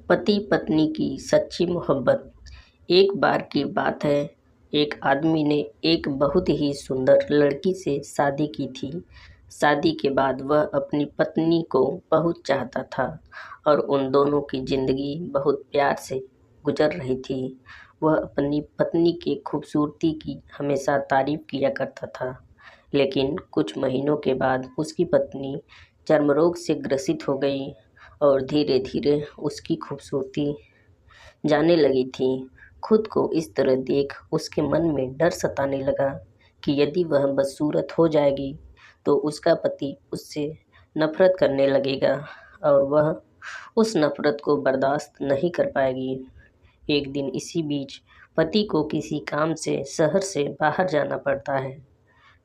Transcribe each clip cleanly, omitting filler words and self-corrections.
पति पत्नी की सच्ची मोहब्बत। एक बार की बात है, एक आदमी ने एक बहुत ही सुंदर लड़की से शादी की थी। शादी के बाद वह अपनी पत्नी को बहुत चाहता था और उन दोनों की जिंदगी बहुत प्यार से गुजर रही थी। वह अपनी पत्नी की खूबसूरती की हमेशा तारीफ किया करता था, लेकिन कुछ महीनों के बाद उसकी पत्नी चर्म रोग से ग्रसित हो गई और धीरे धीरे उसकी खूबसूरती जाने लगी थी। खुद को इस तरह देख उसके मन में डर सताने लगा कि यदि वह बदसूरत हो जाएगी तो उसका पति उससे नफरत करने लगेगा और वह उस नफरत को बर्दाश्त नहीं कर पाएगी। एक दिन इसी बीच पति को किसी काम से शहर से बाहर जाना पड़ता है।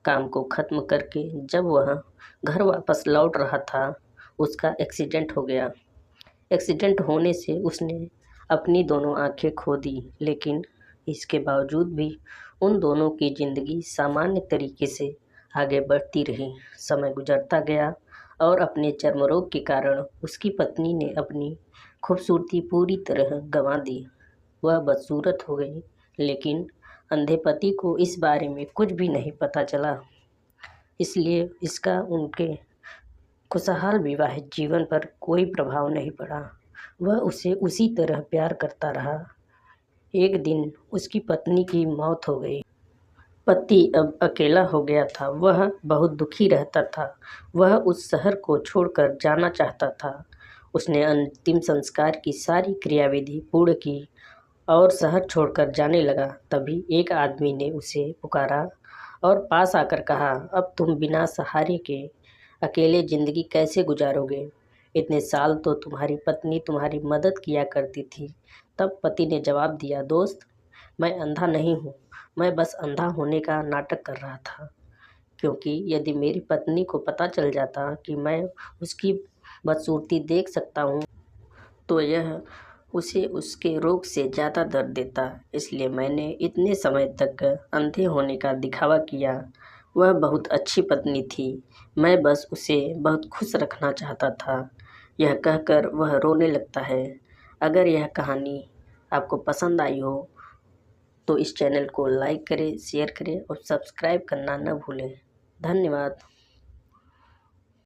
काम को खत्म करके जब वह घर वापस लौट रहा था, उसका एक्सीडेंट हो गया। एक्सीडेंट होने से उसने अपनी दोनों आंखें खो दी, लेकिन इसके बावजूद भी उन दोनों की ज़िंदगी सामान्य तरीके से आगे बढ़ती रही। समय गुजरता गया और अपने चर्म रोग के कारण उसकी पत्नी ने अपनी खूबसूरती पूरी तरह गंवा दी। वह बदसूरत हो गई, लेकिन अंधे पति को इस बारे में कुछ भी नहीं पता चला, इसलिए इसका उनके खुशहाल विवाहित जीवन पर कोई प्रभाव नहीं पड़ा। वह उसे उसी तरह प्यार करता रहा। एक दिन उसकी पत्नी की मौत हो गई। पति अब अकेला हो गया था। वह बहुत दुखी रहता था। वह उस शहर को छोड़कर जाना चाहता था। उसने अंतिम संस्कार की सारी क्रियाविधि पूर्ण की और शहर छोड़कर जाने लगा। तभी एक आदमी ने उसे पुकारा और पास आकर कहा, अब तुम बिना सहारे के अकेले ज़िंदगी कैसे गुजारोगे? इतने साल तो तुम्हारी पत्नी तुम्हारी मदद किया करती थी। तब पति ने जवाब दिया, दोस्त, मैं अंधा नहीं हूँ, मैं बस अंधा होने का नाटक कर रहा था। क्योंकि यदि मेरी पत्नी को पता चल जाता कि मैं उसकी बदसूरती देख सकता हूँ, तो यह उसे उसके रोग से ज़्यादा दर्द देता। इसलिए मैंने इतने समय तक अंधे होने का दिखावा किया। वह बहुत अच्छी पत्नी थी, मैं बस उसे बहुत खुश रखना चाहता था। यह कहकर वह रोने लगता है। अगर यह कहानी आपको पसंद आई हो तो इस चैनल को लाइक करें, शेयर करें और सब्सक्राइब करना न भूलें। धन्यवाद।